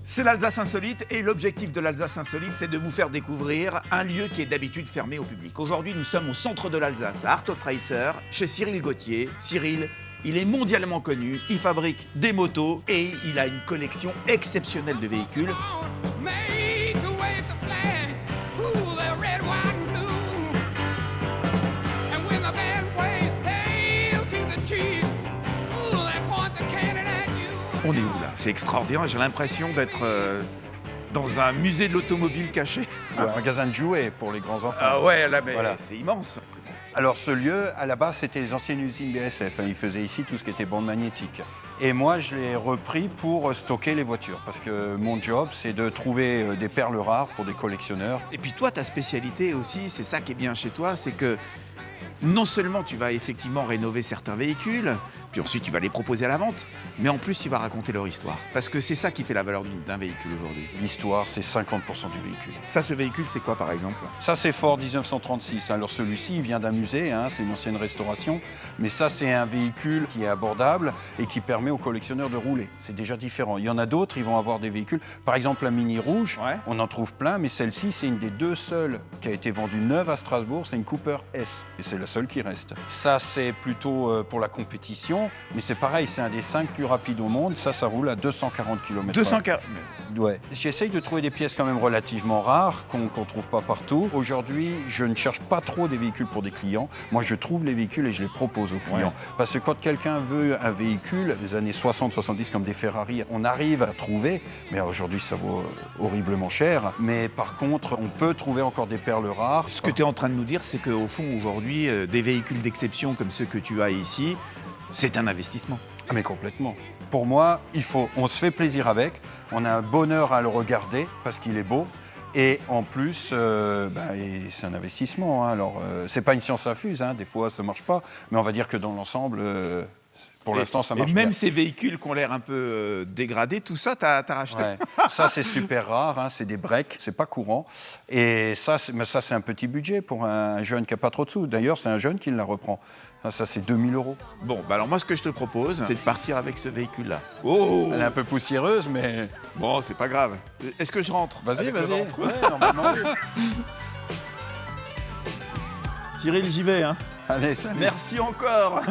C'est l'Alsace Insolite et l'objectif de l'Alsace Insolite, c'est de vous faire découvrir un lieu qui est d'habitude fermé au public. Aujourd'hui, nous sommes au centre de l'Alsace, à Artofreiser, chez Cyril Gauthier. Cyril, il est mondialement connu, il fabrique des motos et il a une collection exceptionnelle de véhicules. On est où là? C'est extraordinaire, j'ai l'impression d'être dans un musée de l'automobile caché. Un magasin de jouets pour les grands enfants. Ah ouais, là, mais Voilà. c'est immense. Alors ce lieu, à la base, c'était les anciennes usines BASF. Ils faisaient ici tout ce qui était bande magnétique. Et moi, je l'ai repris pour stocker les voitures. Parce que mon job, c'est de trouver des perles rares pour des collectionneurs. Et puis toi, ta spécialité aussi, c'est ça qui est bien chez toi, c'est que non seulement tu vas effectivement rénover certains véhicules, puis ensuite tu vas les proposer à la vente, mais en plus tu vas raconter leur histoire. Parce que c'est ça qui fait la valeur d'un véhicule aujourd'hui. L'histoire, c'est 50% du véhicule. Ça, ce véhicule, c'est quoi par exemple? Ça, c'est Ford 1936. Alors celui-ci, il vient d'un musée, c'est une ancienne restauration. Mais ça, c'est un véhicule qui est abordable et qui permet aux collectionneurs de rouler. C'est déjà différent. Il y en a d'autres, ils vont avoir des véhicules. Par exemple, la Mini Rouge, Ouais. on en trouve plein, mais celle-ci, c'est une des deux seules qui a été vendue neuve à Strasbourg. C'est une Cooper S. Et c'est la seule qui reste. Ça, c'est plutôt pour la compétition. Mais c'est pareil, c'est un des 5 plus rapides au monde. Ça roule à 240 km/h. 240. Ouais. J'essaye de trouver des pièces quand même relativement rares, qu'on ne trouve pas partout. Aujourd'hui, je ne cherche pas trop des véhicules pour des clients. Moi, je trouve les véhicules et je les propose aux clients. Ouais. Parce que quand quelqu'un veut un véhicule des années 60-70 comme des Ferrari, on arrive à trouver, mais aujourd'hui, ça vaut horriblement cher. Mais par contre, on peut trouver encore des perles rares. Ce que tu es en train de nous dire, c'est qu'au fond, aujourd'hui, des véhicules d'exception comme ceux que tu as ici, c'est un investissement. Ah, mais complètement. Pour moi, on se fait plaisir avec, on a un bonheur à le regarder parce qu'il est beau. Et en plus, et c'est un investissement. Alors, c'est pas une science infuse, des fois ça marche pas, mais on va dire que dans l'ensemble, pour l'instant, ça marche Et même bien. ces véhicules qui ont l'air un peu dégradés, tout ça, t'as racheté. Ouais. Ça, c'est super rare, c'est des breaks, c'est pas courant. Et ça, c'est un petit budget pour un jeune qui n'a pas trop de sous. D'ailleurs, c'est un jeune qui la reprend. Ça, c'est 2000 €. Bon, alors moi, ce que je te propose, c'est de partir avec ce véhicule-là. Oh! Elle est un peu poussiéreuse, mais... Bon, c'est pas grave. Est-ce que je rentre? Vas-y, Avec le vas-y. ventre Ouais, normalement, oui. Cyril, j'y vais, hein. Allez, salut. Merci encore.